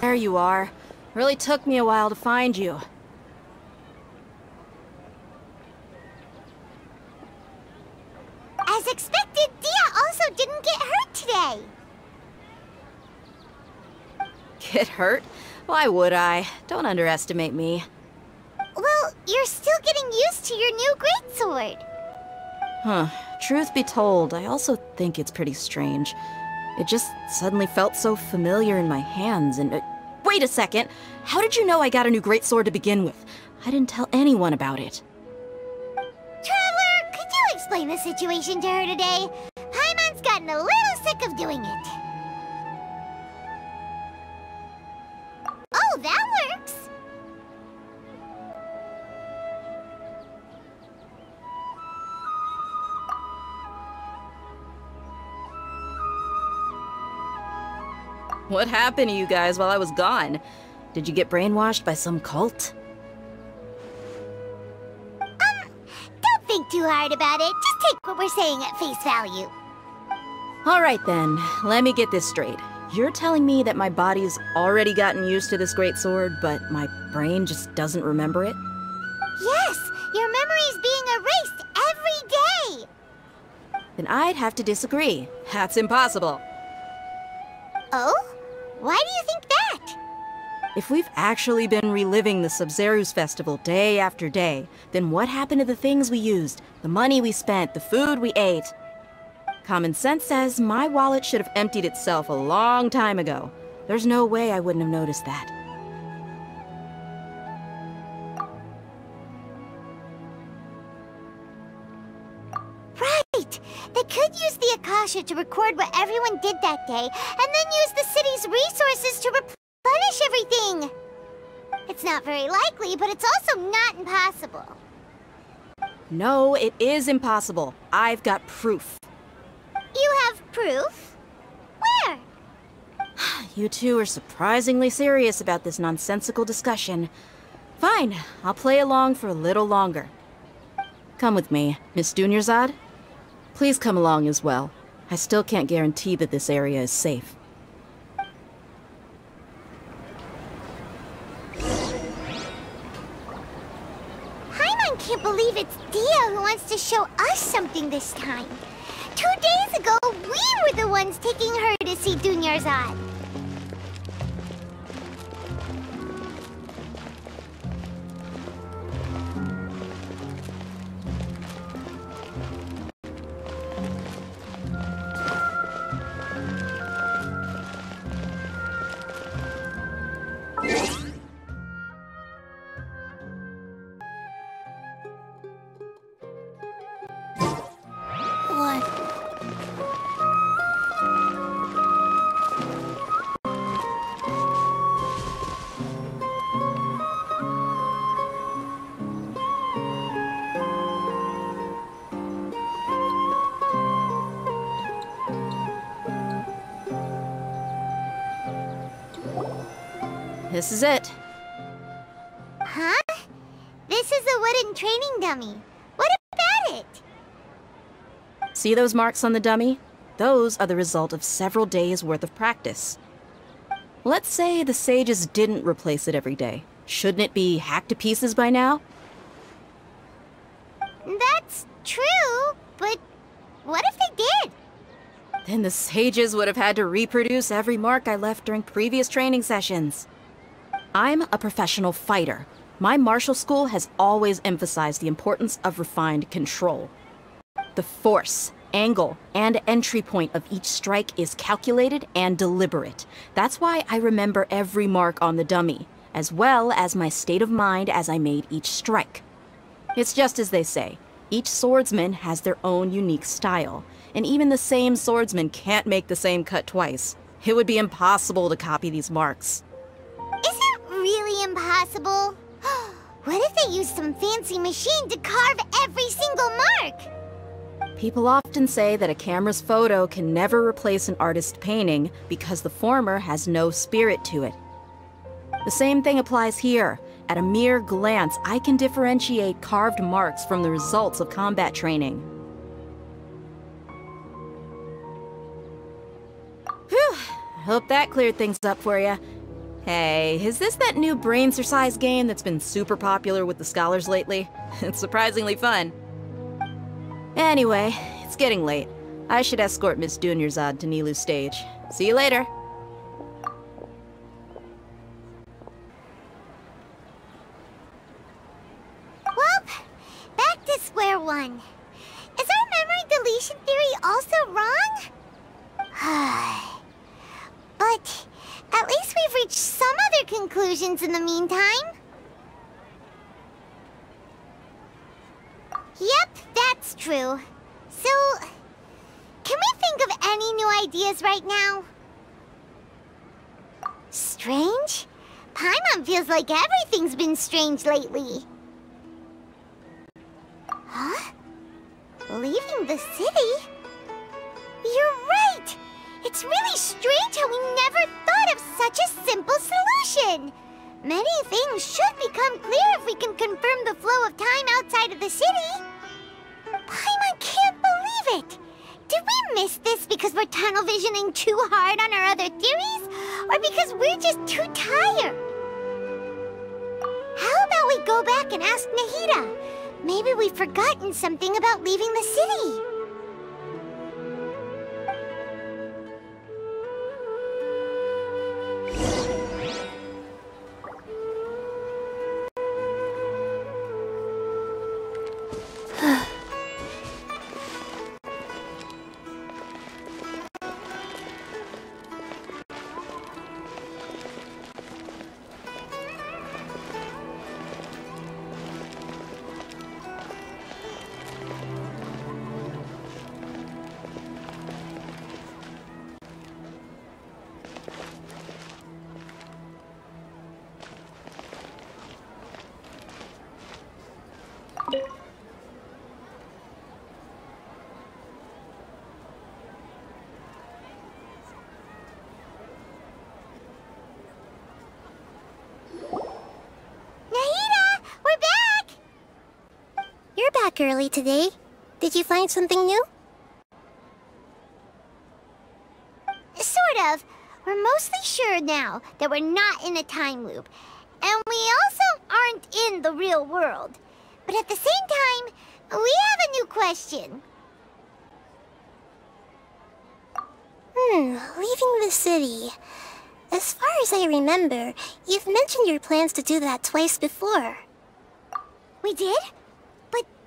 There you are. Really took me a while to find you. As expected, Dia also didn't get hurt today. Get hurt? Why would I? Don't underestimate me. Well, you're still getting used to your new greatsword. Huh. Truth be told, I also think it's pretty strange. It just suddenly felt so familiar in my hands and... wait a second! How did you know I got a new greatsword to begin with? I didn't tell anyone about it. Traveler, could you explain the situation to her today? Paimon's gotten a little sick of doing it. Oh, that works! What happened to you guys while I was gone? Did you get brainwashed by some cult? Don't think too hard about it. Just take what we're saying at face value. Alright then, let me get this straight. You're telling me that my body's already gotten used to this greatsword, but my brain just doesn't remember it? Yes, your memory's being erased every day! Then I'd have to disagree. That's impossible. Oh? Why do you think that? If we've actually been reliving the Sabzeruz festival day after day, then what happened to the things we used, the money we spent, the food we ate? Common sense says my wallet should have emptied itself a long time ago. There's no way I wouldn't have noticed that. Right! They could use the Akasha to record what everyone did that day, and then use the city's resources to replenish everything! It's not very likely, but it's also not impossible. No, it is impossible. I've got proof. You have proof? Where? You two are surprisingly serious about this nonsensical discussion. Fine, I'll play along for a little longer. Come with me, Miss Dunyarzad. Please come along as well. I still can't guarantee that this area is safe. Paimon can't believe it's Dia who wants to show us something this time. 2 days ago, we were the ones taking her to see Dunyarzad. this is it. Huh? This is a wooden training dummy. What about it? See those marks on the dummy? Those are the result of several days' worth of practice. Let's say the sages didn't replace it every day. Shouldn't it be hacked to pieces by now? That's true, but what if they did? Then the sages would have had to reproduce every mark I left during previous training sessions. I'm a professional fighter. My martial school has always emphasized the importance of refined control. The force, angle, and entry point of each strike is calculated and deliberate. That's why I remember every mark on the dummy, as well as my state of mind as I made each strike. It's just as they say, each swordsman has their own unique style, and even the same swordsman can't make the same cut twice. It would be impossible to copy these marks. Is it really impossible? What if they used some fancy machine to carve every single mark? People often say that a camera's photo can never replace an artist's painting because the former has no spirit to it. The same thing applies here. At a mere glance, I can differentiate carved marks from the results of combat training. Whew, hope that cleared things up for you. Hey, is this that new brain-exercise game that's been super popular with the scholars lately? It's surprisingly fun. Anyway, it's getting late. I should escort Miss Dunyarzad to Nilu's stage. See you later. Well, back to square one. Is our memory deletion theory also wrong? But at least we've reached some other conclusions in the meantime. Yep, that's true. So, can we think of any new ideas right now? Strange? Paimon feels like everything's been strange lately. Huh? Leaving the city? You're right! It's really strange how we never thought of such a simple solution! Many things should become clear if we can confirm the flow of time outside of the city. Paimon can't believe it! Did we miss this because we're tunnel visioning too hard on our other theories? Or because we're just too tired? How about we go back and ask Nahida? Maybe we've forgotten something about leaving the city. Early today. Did you find something new? Sort of. We're mostly sure now that we're not in a time loop. And we also aren't in the real world. But at the same time, we have a new question. Leaving the city. As far as I remember, you've mentioned your plans to do that twice before. We did?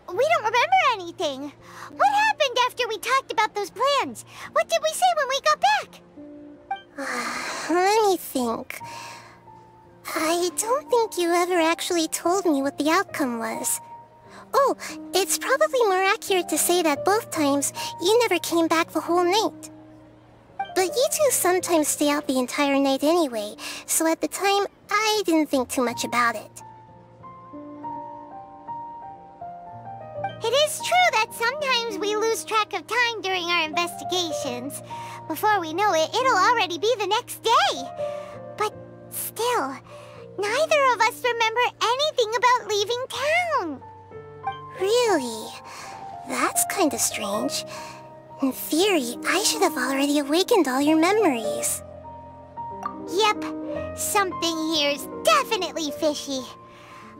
We don't remember anything. What happened after we talked about those plans? What did we say when we got back? Let me think. I don't think you ever actually told me what the outcome was. Oh, it's probably more accurate to say that both times you never came back the whole night. But you two sometimes stay out the entire night anyway, so at the time, I didn't think too much about it. It is true that sometimes we lose track of time during our investigations. Before we know it, it'll already be the next day. But still, Still, neither of us remember anything about leaving town. Really? That's kinda strange. In theory, I should have already awakened all your memories. Yep, something here's definitely fishy.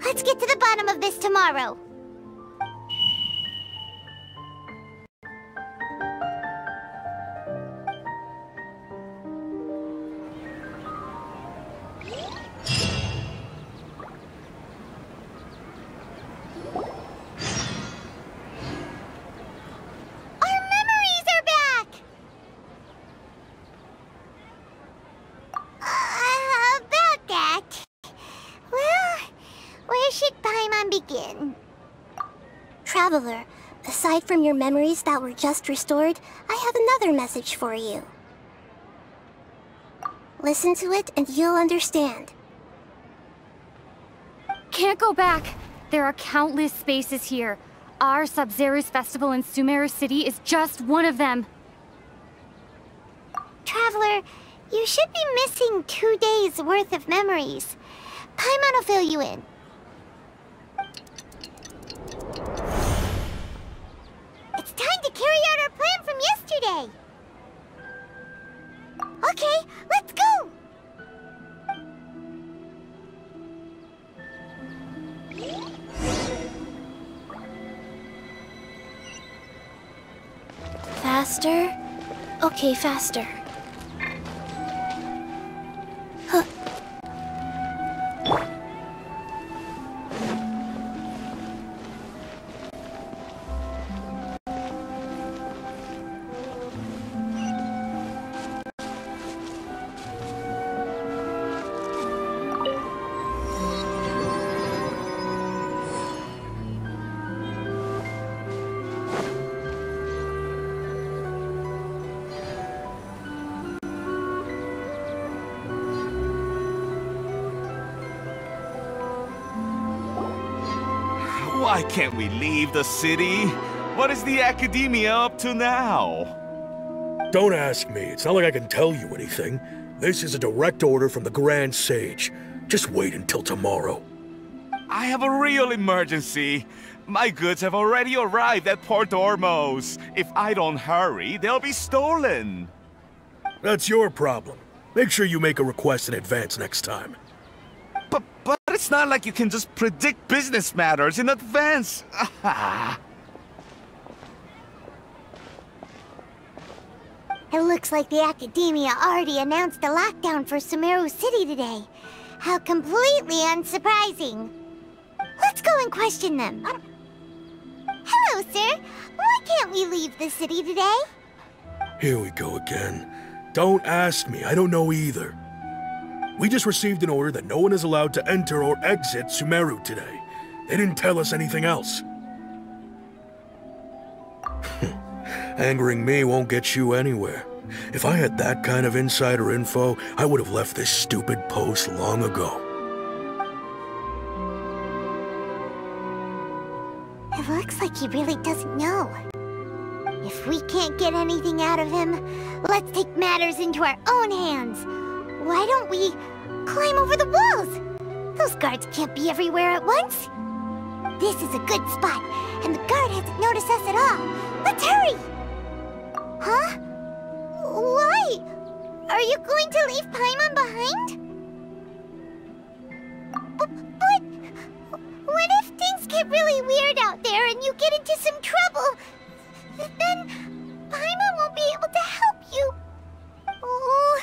Let's get to the bottom of this tomorrow. Traveler, aside from your memories that were just restored, I have another message for you. Listen to it and you'll understand. Can't go back. There are countless spaces here. Our Sabzeruz festival in Sumeru City is just one of them. Traveler, you should be missing 2 days worth of memories. Paimon will fill you in. It's time to carry out our plan from yesterday! Okay, let's go! Faster? Okay, faster. Huh. Why can't we leave the city? What is the Akademiya up to now? Don't ask me. It's not like I can tell you anything. This is a direct order from the Grand Sage. Just wait until tomorrow. I have a real emergency. My goods have already arrived at Port Ormos. If I don't hurry, they'll be stolen. That's your problem. Make sure you make a request in advance next time. But it's not like you can just predict business matters in advance. It looks like the Akademiya already announced a lockdown for Sumeru City today. How completely unsurprising. Let's go and question them. Hello, sir. Why can't we leave the city today? Here we go again. Don't ask me. I don't know either. We just received an order that no one is allowed to enter or exit Sumeru today. They didn't tell us anything else. Angering me won't get you anywhere. If I had that kind of insider info, I would have left this stupid post long ago. It looks like he really doesn't know. If we can't get anything out of him, let's take matters into our own hands. Why don't we climb over the walls? Those guards can't be everywhere at once. This is a good spot, and the guard hasn't noticed us at all. Let's hurry! Huh? Why? Are you going to leave Paimon behind? But what if things get really weird out there and you get into some trouble? Then Paimon won't be able to help you. Oh,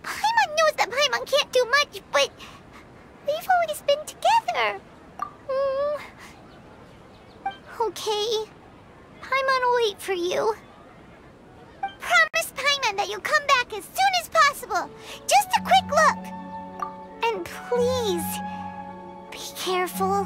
Paimon knows that Paimon can't do much, but we've always been together. Okay. Paimon will wait for you. Promise Paimon that you'll come back as soon as possible. Just a quick look. And please, be careful.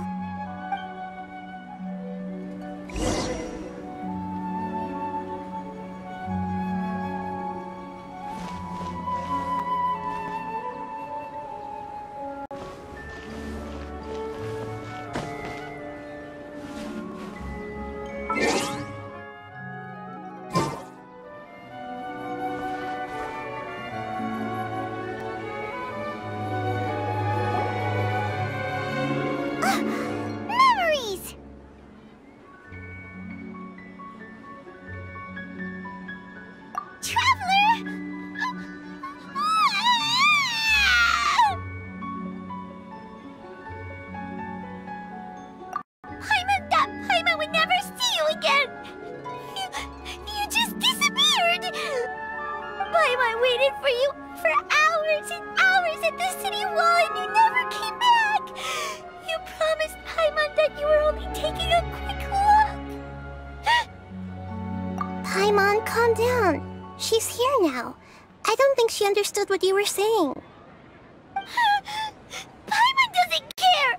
time I waited for you for hours and hours at the city wall and you never came back. You promised Paimon that you were only taking a quick look. Paimon, calm down. She's here now. I don't think she understood what you were saying. Paimon doesn't care!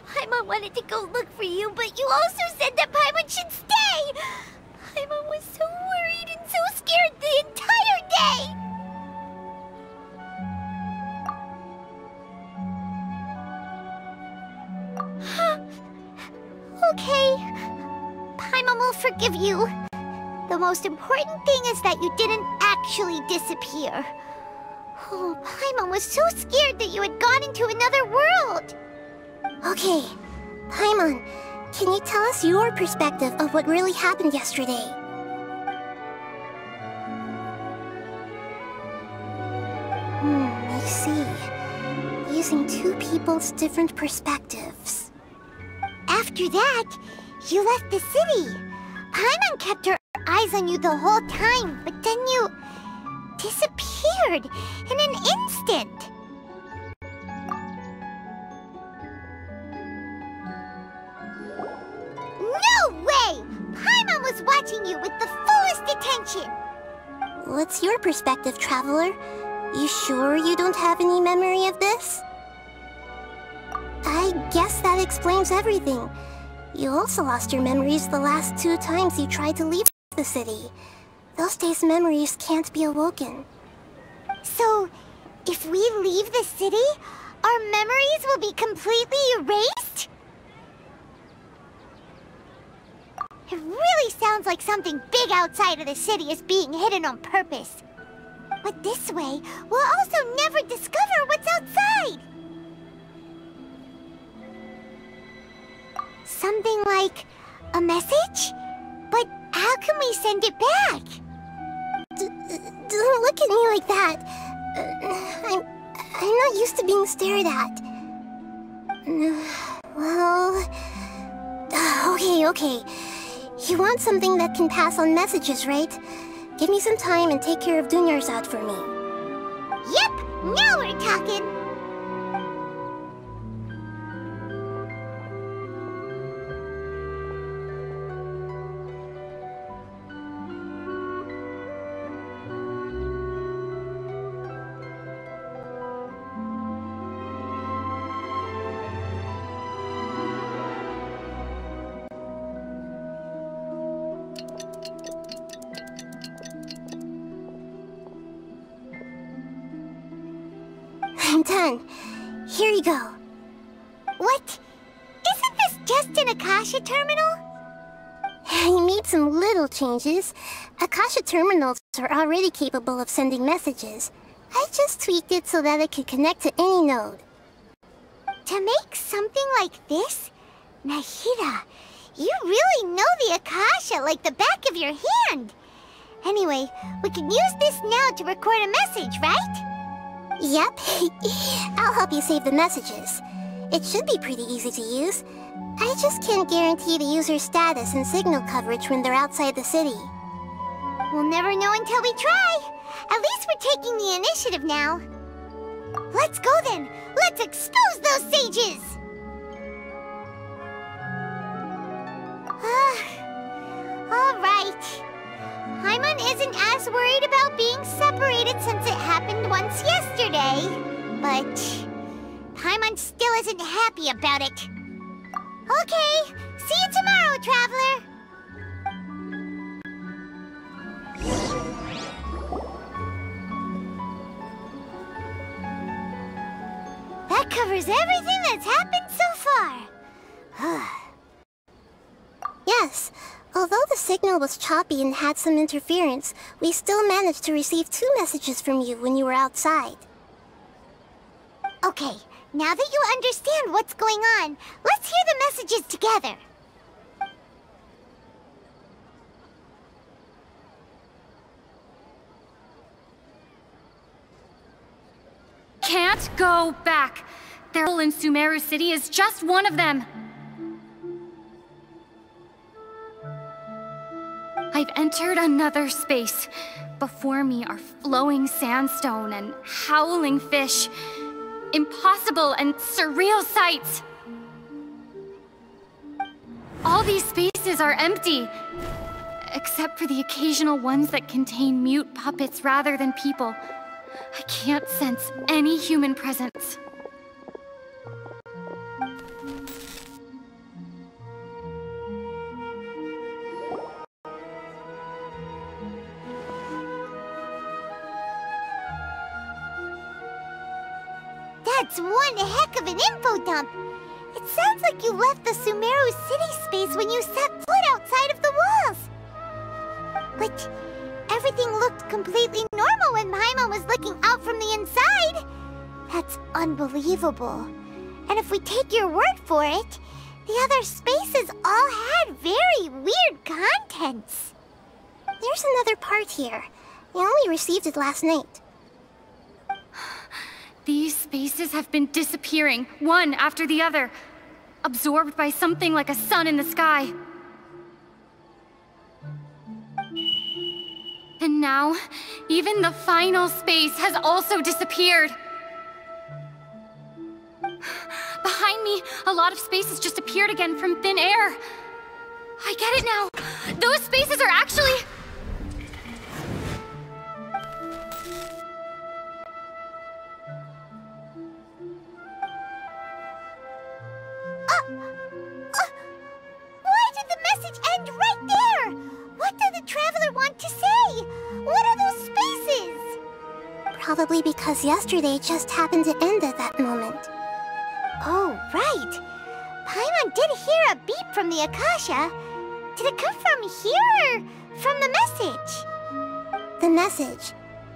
Paimon wanted to go look for you, but you also said that Paimon should stay! Paimon was so worried and so scared the entire day! Okay. Paimon will forgive you. The most important thing is that you didn't actually disappear. Oh, Paimon was so scared that you had gone into another world. Okay, Paimon, can you tell us your perspective of what really happened yesterday? I see. Using two people's different perspectives. After that, you left the city. Paimon kept her eyes on you the whole time, but then you disappeared in an instant. No way! Paimon was watching you with the fullest attention. What's your perspective, Traveler? You sure you don't have any memory of this? I guess that explains everything. You also lost your memories the last 2 times you tried to leave the city. Those days' memories can't be awoken. So, if we leave the city, our memories will be completely erased? It really sounds like something big outside of the city is being hidden on purpose. But this way, we'll also never discover what's outside! Something like a message? But how can we send it back? Don't look at me like that. I'm not used to being stared at. Well... Okay. You want something that can pass on messages, right? Give me some time and take care of Dunyarzad for me. Yep! Now we're talking! I'm done. Here you go. What? Isn't this just an Akasha terminal? I made some little changes. Akasha terminals are already capable of sending messages. I just tweaked it so that it could connect to any node. To make something like this? Nahida, you really know the Akasha like the back of your hand. Anyway, we can use this now to record a message, right? Yep. I'll help you save the messages. It should be pretty easy to use. I just can't guarantee the user's status and signal coverage when they're outside the city. We'll never know until we try. At least we're taking the initiative now. Let's go then. Let's expose those sages! Alright. Paimon isn't as worried about being separated since it happened once yesterday. But Paimon still isn't happy about it. Okay, see you tomorrow, Traveler! That covers everything that's happened so far. Yes. Although the signal was choppy and had some interference, we still managed to receive 2 messages from you when you were outside. Okay, now that you understand what's going on, let's hear the messages together. Can't go back. Their role in Sumeru City is just one of them. I've entered another space. Before me are flowing sandstone and howling fish. Impossible and surreal sights. All these spaces are empty, except for the occasional ones that contain mute puppets rather than people. I can't sense any human presence. That's one heck of an info dump. It sounds like you left the Sumeru city space when you set foot outside of the walls. But everything looked completely normal when Paimon was looking out from the inside. That's unbelievable. And if we take your word for it, the other spaces all had very weird contents. There's another part here. I only received it last night. These spaces have been disappearing, one after the other, absorbed by something like a sun in the sky. And now, even the final space has also disappeared. Behind me, a lot of spaces just appeared again from thin air. I get it now. Those spaces are actually... Why did the message end right there? What did the Traveler want to say? What are those spaces? Probably because yesterday just happened to end at that moment. Oh, right. Paimon did hear a beep from the Akasha. Did it come from here or from the message? The message.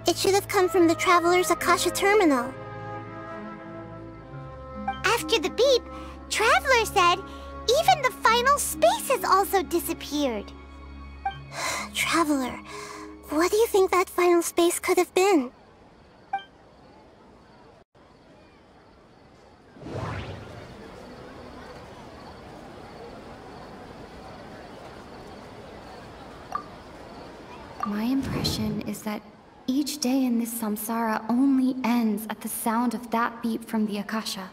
It should have come from the Traveler's Akasha terminal. After the beep, Traveler said even the final space has also disappeared. Traveler, what do you think that final space could have been? My impression is that each day in this samsara only ends at the sound of that beep from the Akasha.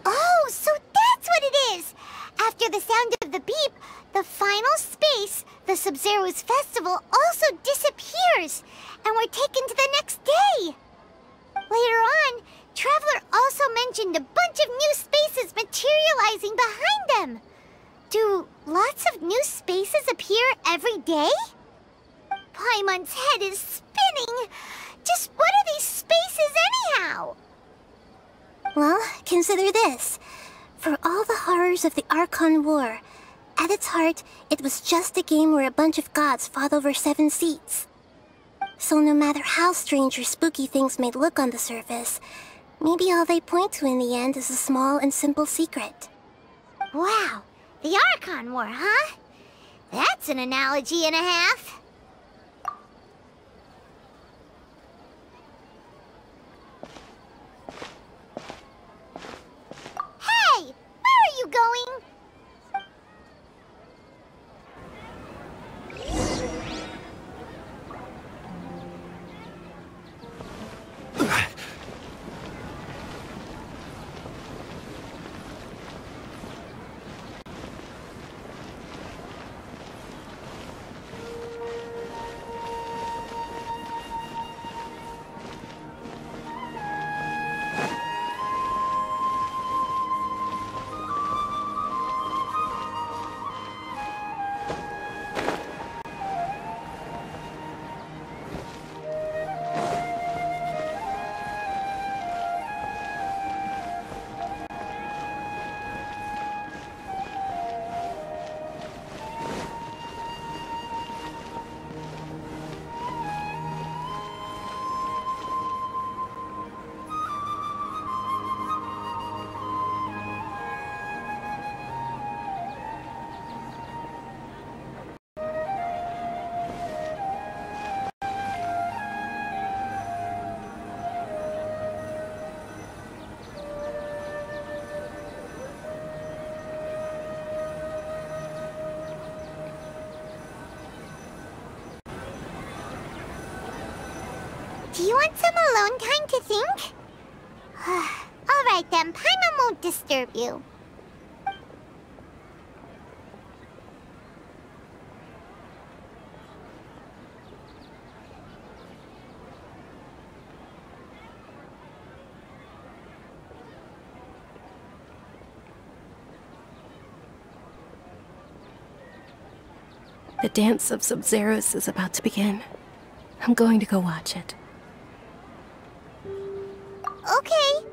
Oh, so that's what it is! After the sound of the beep, the final space, the Sabzeruz festival, also disappears, and we're taken to the next day. Later on, Traveler also mentioned a bunch of new spaces materializing behind them. Do lots of new spaces appear every day? Paimon's head is spinning. Just what are these spaces anyhow? Well, consider this. For all the horrors of the Archon War, at its heart, it was just a game where a bunch of gods fought over 7 seats. So no matter how strange or spooky things may look on the surface, maybe all they point to in the end is a small and simple secret. Wow, the Archon War, huh? That's an analogy and a half. Hey, where are you going? Do you want some alone time to think? Alright then, Paimon won't disturb you. The dance of Sabzeruz is about to begin. I'm going to go watch it. Okay.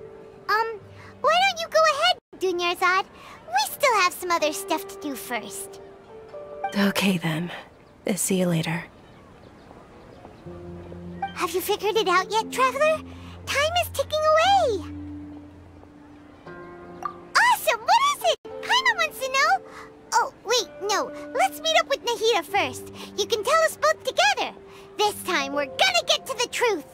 Why don't you go ahead, Dunyarzad? We still have some other stuff to do first. Okay then. See you later. Have you figured it out yet, Traveler? Time is ticking away! Awesome! What is it? Paimon wants to know! Oh, wait, no. Let's meet up with Nahida first. You can tell us both together. This time, we're gonna get to the truth.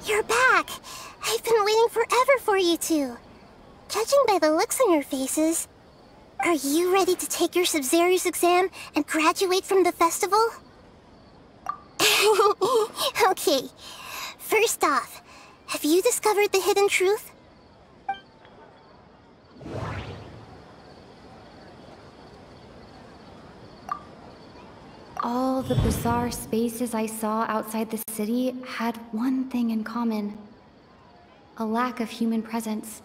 You're back! I've been waiting forever for you two. Judging by the looks on your faces, are you ready to take your Sabzeruz exam and graduate from the festival? Okay, first off, have you discovered the hidden truth? All the bizarre spaces I saw outside the city had one thing in common: a lack of human presence.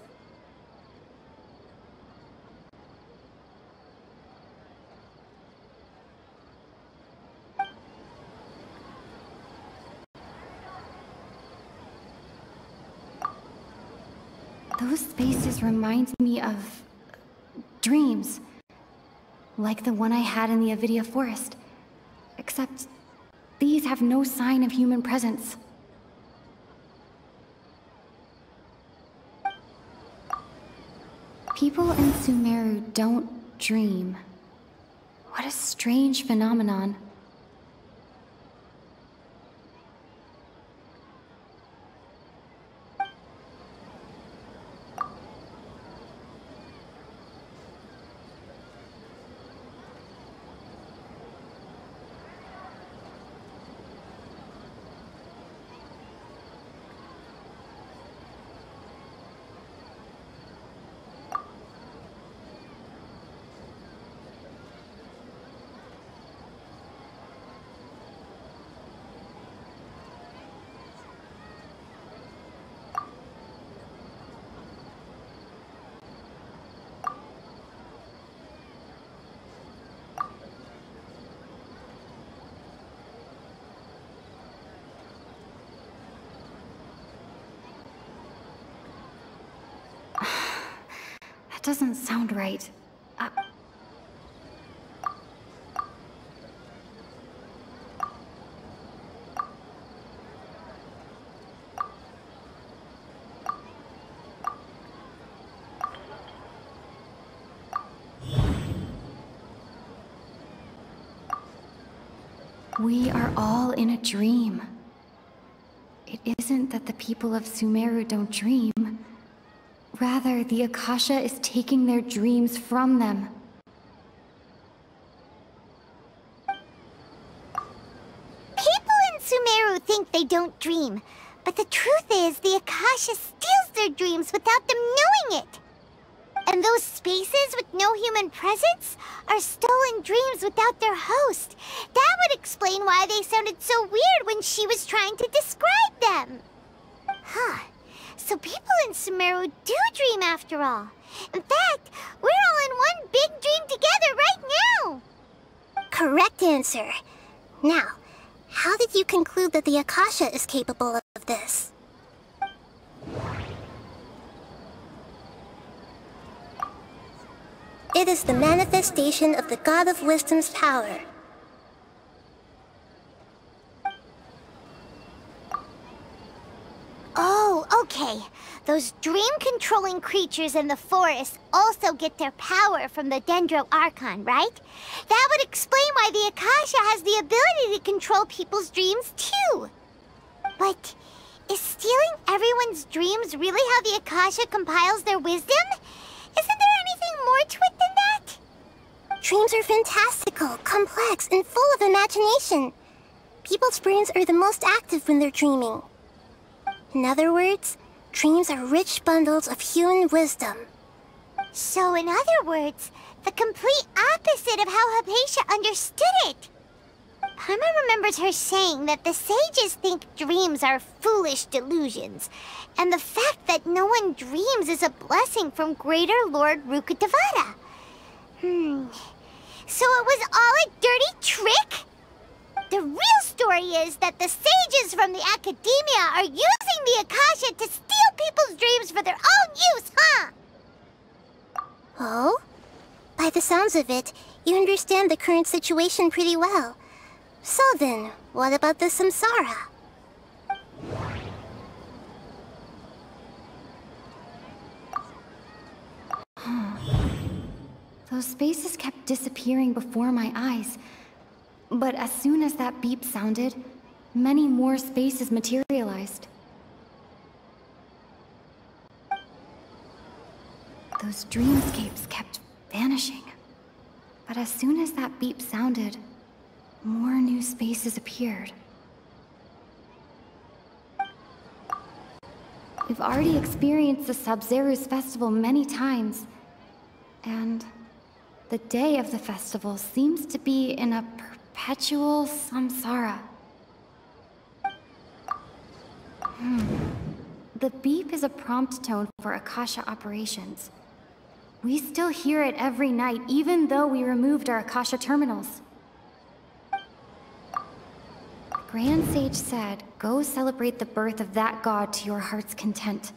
Those spaces remind me of dreams, like the one I had in the Avidia Forest. Except, these have no sign of human presence. People in Sumeru don't dream. What a strange phenomenon. That doesn't sound right. We are all in a dream. It isn't that the people of Sumeru don't dream. Rather, the Akasha is taking their dreams from them. People in Sumeru think they don't dream, but the truth is the Akasha steals their dreams without them knowing it. And those spaces with no human presence are stolen dreams without their host. That would explain why they sounded so weird when she was trying to describe them. Huh. So people in Sumeru do dream after all. In fact, we're all in one big dream together right now. Correct answer. Now, how did you conclude that the Akasha is capable of this? It is the manifestation of the God of Wisdom's power. Oh, okay. Those dream-controlling creatures in the forest also get their power from the Dendro Archon, right? That would explain why the Akasha has the ability to control people's dreams, too. But is stealing everyone's dreams really how the Akasha compiles their wisdom? Isn't there anything more to it than that? Dreams are fantastical, complex, and full of imagination. People's brains are the most active when they're dreaming. In other words, dreams are rich bundles of human wisdom. So in other words, the complete opposite of how Hypatia understood it. Paimon remembers her saying that the sages think dreams are foolish delusions, and the fact that no one dreams is a blessing from Greater Lord Rukkhadevata. So it was all a dirty trick? The real story is that the sages from the Akademiya are using the Akasha to steal people's dreams for their own use, huh? Oh? By the sounds of it, you understand the current situation pretty well. So then, what about the samsara? Those spaces kept disappearing before my eyes. But as soon as that beep sounded, many more spaces materialized. Those dreamscapes kept vanishing. But as soon as that beep sounded, more new spaces appeared. We've already experienced the Sabzeruz festival many times, and the day of the festival seems to be in a perpetual samsara. The beep is a prompt tone for Akasha operations. We still hear it every night, even though we removed our Akasha terminals. The Grand Sage said, go celebrate the birth of that god to your heart's content.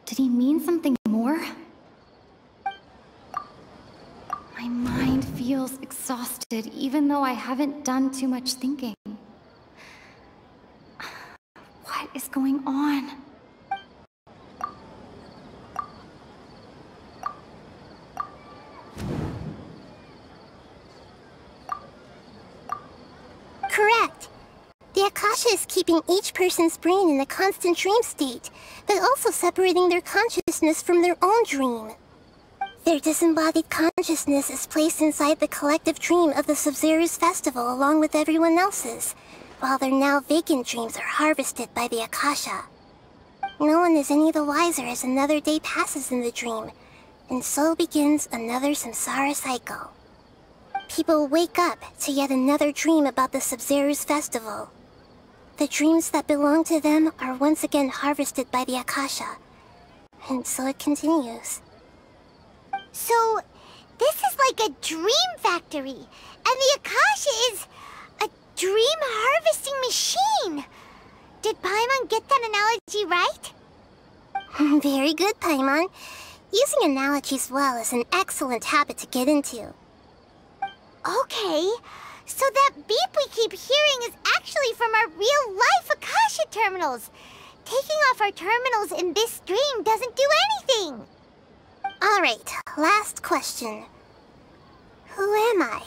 Did he mean something more? My mind feels exhausted, even though I haven't done too much thinking. What is going on? Correct. The Akasha is keeping each person's brain in a constant dream state, but also separating their consciousness from their own dream. Their disembodied consciousness is placed inside the collective dream of the Sabzeruz festival along with everyone else's, while their now vacant dreams are harvested by the Akasha. No one is any the wiser as another day passes in the dream, and so begins another samsara cycle. People wake up to yet another dream about the Sabzeruz festival. The dreams that belong to them are once again harvested by the Akasha, and so it continues. So, this is like a dream factory, and the Akasha is a dream harvesting machine. Did Paimon get that analogy right? Very good, Paimon. Using analogies well is an excellent habit to get into. Okay, so that beep we keep hearing is actually from our real-life Akasha terminals. Taking off our terminals in this dream doesn't do anything. Alright, last question. Who am I?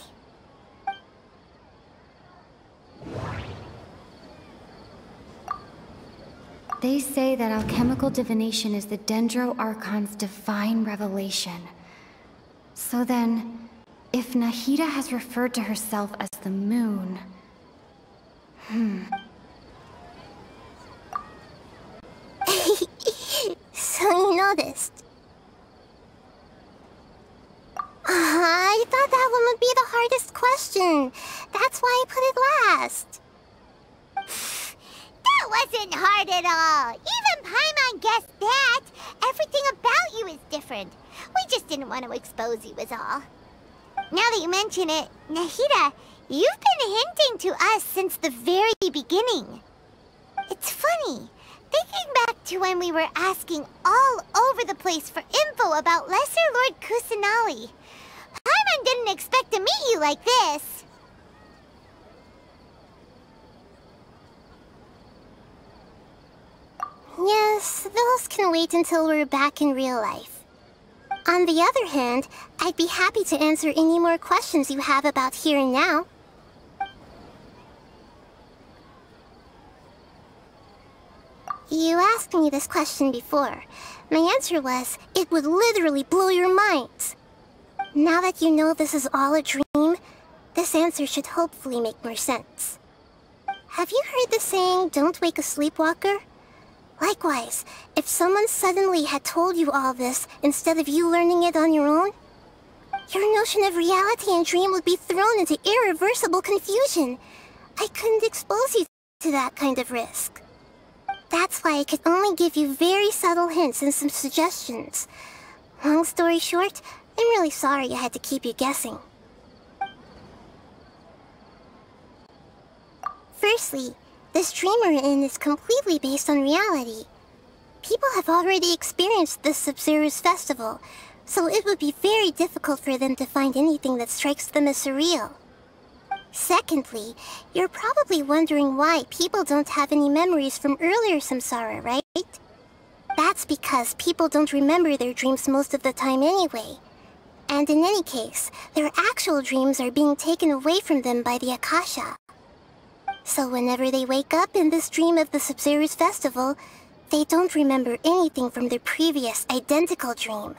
They say that alchemical divination is the Dendro Archon's divine revelation. So then, if Nahida has referred to herself as the moon... So you noticed. I thought that one would be the hardest question. That's why I put it last. That wasn't hard at all. Even Paimon guessed that. Everything about you is different. We just didn't want to expose you is all. Now that you mention it, Nahida, you've been hinting to us since the very beginning. It's funny. Thinking back to when we were asking all over the place for info about Lesser Lord Kusanali. Paimon didn't expect to meet you like this. Yes, those can wait until we're back in real life. On the other hand, I'd be happy to answer any more questions you have about here and now. You asked me this question before. My answer was, it would literally blow your minds. Now that you know this is all a dream, this answer should hopefully make more sense. Have you heard the saying, don't wake a sleepwalker? Likewise, if someone suddenly had told you all this instead of you learning it on your own, your notion of reality and dream would be thrown into irreversible confusion. I couldn't expose you to that kind of risk. That's why I could only give you very subtle hints and some suggestions. Long story short, I'm really sorry I had to keep you guessing. Firstly, this dream we're in is completely based on reality. People have already experienced this Sabzeruz festival, so it would be very difficult for them to find anything that strikes them as surreal. Secondly, you're probably wondering why people don't have any memories from earlier samsara, right? That's because people don't remember their dreams most of the time anyway. And in any case, their actual dreams are being taken away from them by the Akasha. So whenever they wake up in this dream of the Sabzeruz festival, they don't remember anything from their previous identical dream.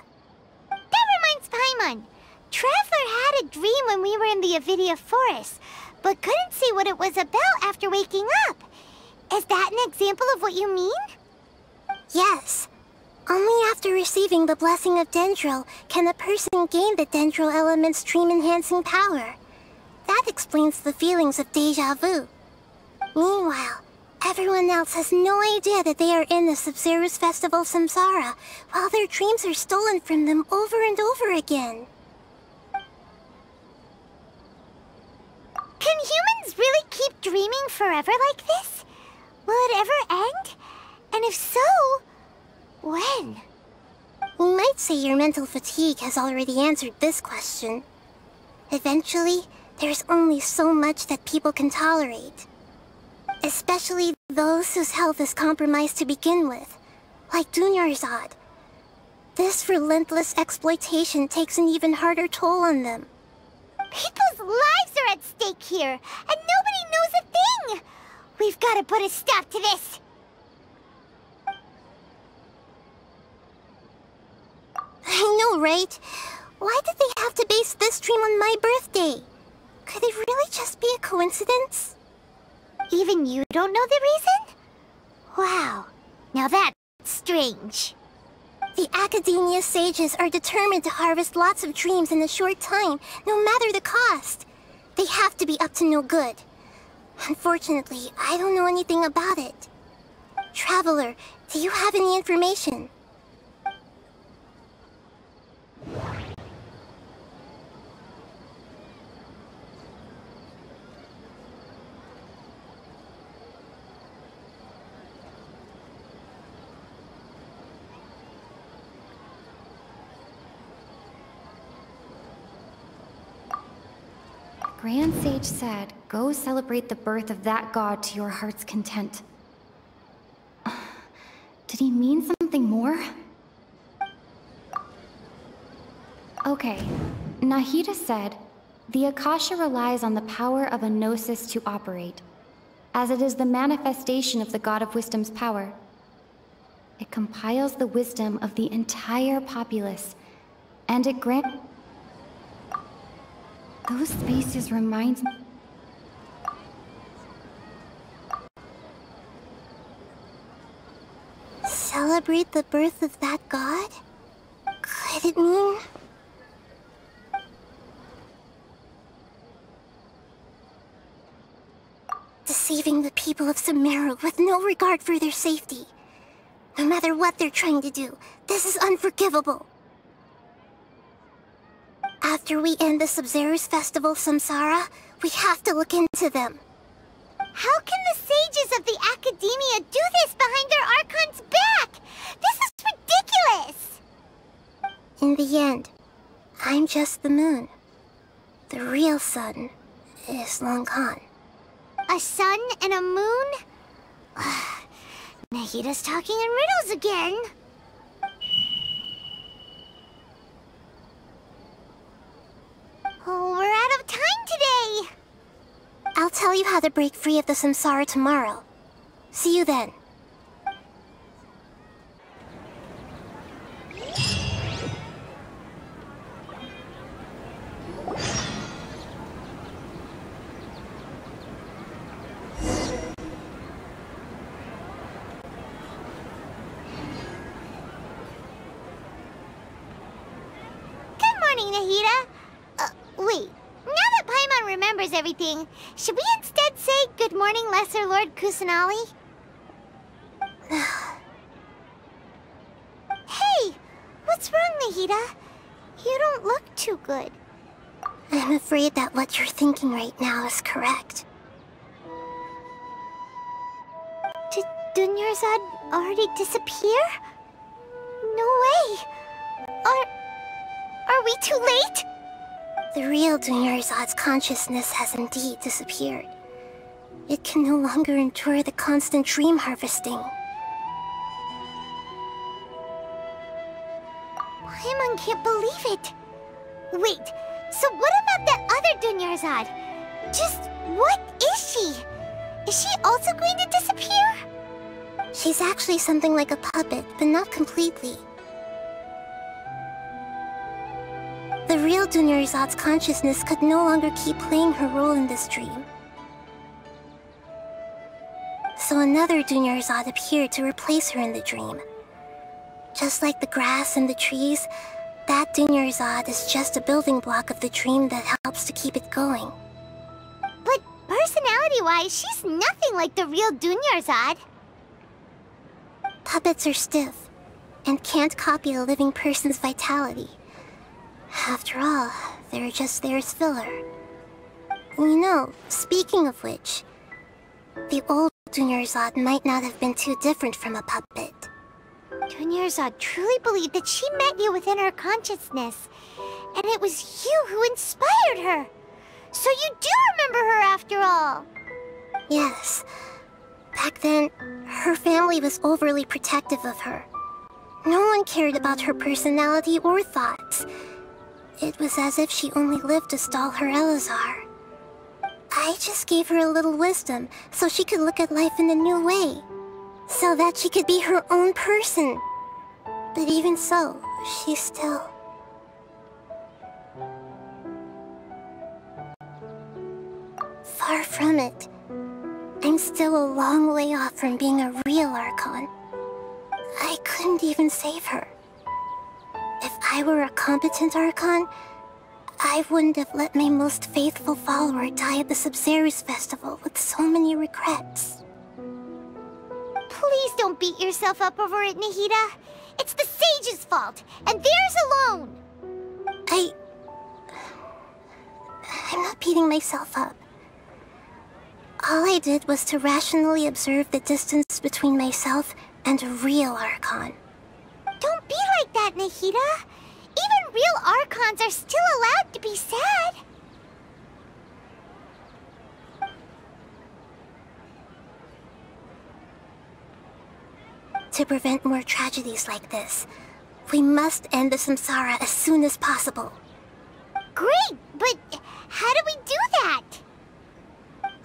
That reminds Paimon. Traveler had a dream when we were in the Avidia Forest, but couldn't see what it was about after waking up. Is that an example of what you mean? Yes. Only after receiving the blessing of Dendro can a person gain the Dendro element's dream-enhancing power. That explains the feelings of déjà vu. Meanwhile, everyone else has no idea that they are in the Sabzeruz Festival Samsara, while their dreams are stolen from them over and over again. Can humans really keep dreaming forever like this? Will it ever end? And if so, when? You might say your mental fatigue has already answered this question. Eventually, there's only so much that people can tolerate. Especially those whose health is compromised to begin with, like Dunyarzad. This relentless exploitation takes an even harder toll on them. People's lives are at stake here, and nobody knows a thing! We've got to put a stop to this! I know, right? Why did they have to base this dream on my birthday? Could it really just be a coincidence? Even you don't know the reason? Wow, now that's strange. The Academia sages are determined to harvest lots of dreams in a short time, no matter the cost. They have to be up to no good. Unfortunately, I don't know anything about it. Traveler, do you have any information? Grand Sage said, go celebrate the birth of that god to your heart's content. Did he mean something more? Okay, Nahida said, the Akasha relies on the power of a gnosis to operate. As it is the manifestation of the God of Wisdom's power, It compiles the wisdom of the entire populace, and it grants... Those spaces remind me... Celebrate the birth of that god? Could it mean... deceiving the people of Sumeru with no regard for their safety? No matter what they're trying to do, this is unforgivable. After we end the Sabzeruz festival Samsara, we have to look into them. How can the sages of the Akademiya do this behind their Archon's back? This is ridiculous! In the end, I'm just the moon. The real sun is long gone. A sun and a moon? Nahida's talking in riddles again. Oh, we're out of time today! I'll tell you how to break free of the samsara tomorrow. See you then. Nahida? Wait. Now that Paimon remembers everything, should we instead say good morning, Lesser Lord Kusanali? Hey! What's wrong, Nahida? You don't look too good. I'm afraid that what you're thinking right now is correct. Did Dunyarzad already disappear? No way! Are we too late? The real Dunyarzad's consciousness has indeed disappeared. It can no longer endure the constant dream harvesting. Paimon can't believe it. Wait, so what about that other Dunyarzad? Just what is she? Is she also going to disappear? She's actually something like a puppet, but not completely. The real Dunyarzad's consciousness could no longer keep playing her role in this dream. So another Dunyarzad appeared to replace her in the dream. Just like the grass and the trees, that Dunyarzad is just a building block of the dream that helps to keep it going. But personality-wise, she's nothing like the real Dunyarzad. Puppets are stiff, and can't copy a living person's vitality. After all, they're just there as filler. You know, speaking of which, the old Dunyarzad might not have been too different from a puppet. Dunyarzad truly believed that she met you within her consciousness, and it was you who inspired her. So you do remember her after all. Yes. Back then, her family was overly protective of her. No one cared about her personality or thoughts. It was as if she only lived to stall her Elazar. I just gave her a little wisdom so she could look at life in a new way. So that she could be her own person. But even so, she's still... far from it. I'm still a long way off from being a real Archon. I couldn't even save her. If I were a competent Archon, I wouldn't have let my most faithful follower die at the Sabzeruz festival with so many regrets. Please don't beat yourself up over it, Nahida. It's the sage's fault, and theirs alone. I'm not beating myself up. All I did was to rationally observe the distance between myself and a real Archon. Don't be like that, Nahida. Even real Archons are still allowed to be sad. To prevent more tragedies like this, we must end the samsara as soon as possible. Great, but how do we do that?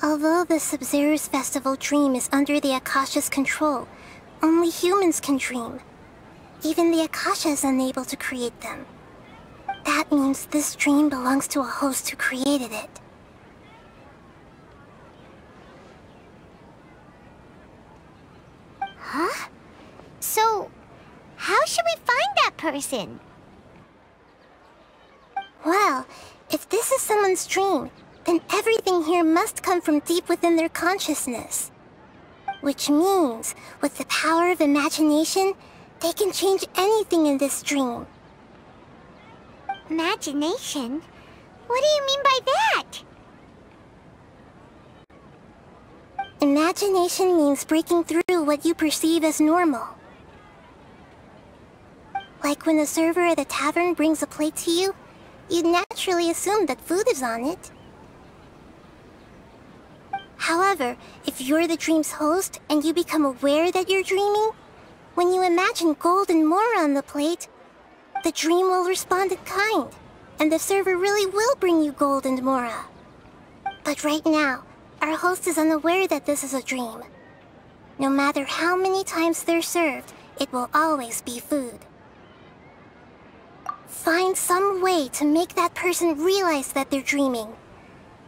Although the Sabzeruz festival dream is under the Akasha's control, Only humans can dream. Even the Akasha is unable to create them. That means this dream belongs to a host who created it. Huh? So, how should we find that person? Well, if this is someone's dream, then everything here must come from deep within their consciousness. Which means, with the power of imagination, they can change anything in this dream. Imagination? What do you mean by that? Imagination means breaking through what you perceive as normal. Like when the server at a tavern brings a plate to you, you'd naturally assume that food is on it. However, if you're the dream's host and you become aware that you're dreaming, when you imagine gold and more on the plate, the dream will respond in kind, and the server really will bring you gold and mora. But right now, our host is unaware that this is a dream. No matter how many times they're served, it will always be food. Find some way to make that person realize that they're dreaming.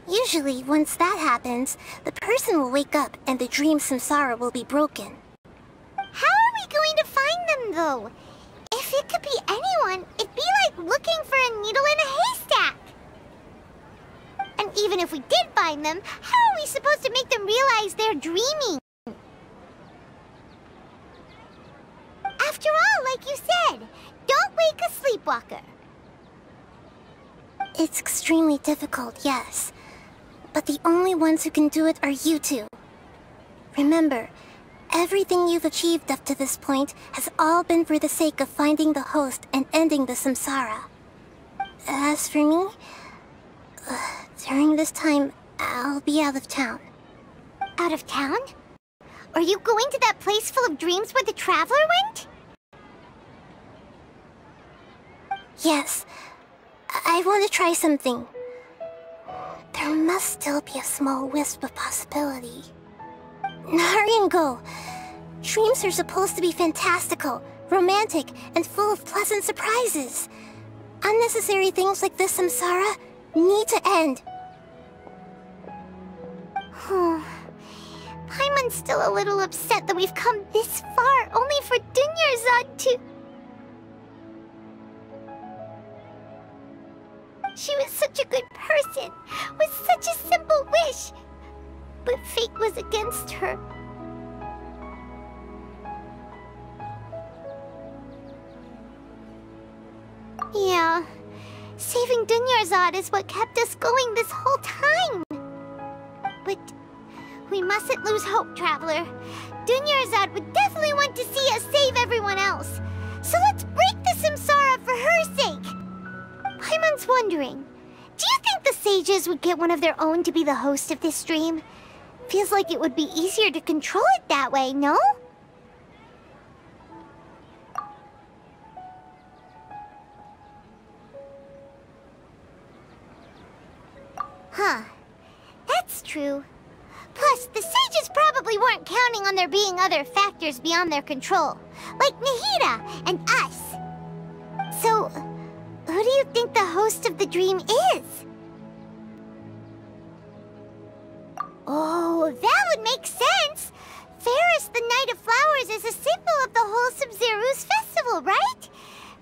Usually, once that happens, the person will wake up and the dream samsara will be broken. How are we going to find them, though? If it could be anyone, it'd be like looking for a needle in a haystack. And even if we did find them, how are we supposed to make them realize they're dreaming? After all, like you said, don't wake a sleepwalker. It's extremely difficult, yes. But the only ones who can do it are you two. Remember, everything you've achieved up to this point has all been for the sake of finding the host and ending the samsara. As for me, during this time, I'll be out of town. Out of town? Are you going to that place full of dreams where the traveler went? Yes. I want to try something. There must still be a small wisp of possibility. Hurry and go. Dreams are supposed to be fantastical, romantic, and full of pleasant surprises. Unnecessary things like this samsara need to end. Paimon's still a little upset that we've come this far only for Dunyarzad to... She was such a good person, with such a simple wish. But fate was against her. Yeah, saving Dunyarzad is what kept us going this whole time. But we mustn't lose hope, Traveler. Dunyarzad would definitely want to see us save everyone else. So let's break the samsara for her sake. Paimon's wondering, do you think the sages would get one of their own to be the host of this dream? Feels like it would be easier to control it that way, no? Huh. That's true. Plus, the sages probably weren't counting on there being other factors beyond their control, like Nahida and us. So, who do you think the host of the dream is? Oh, that would make sense! Ferris, the Knight of Flowers, is a symbol of the whole Sabzeruz festival, right?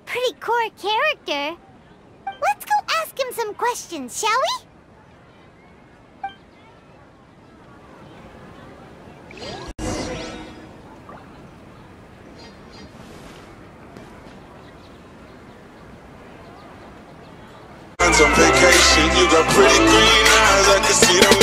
Pretty core character. Let's go ask him some questions, shall we? On vacation, you got pretty green eyes, I can see them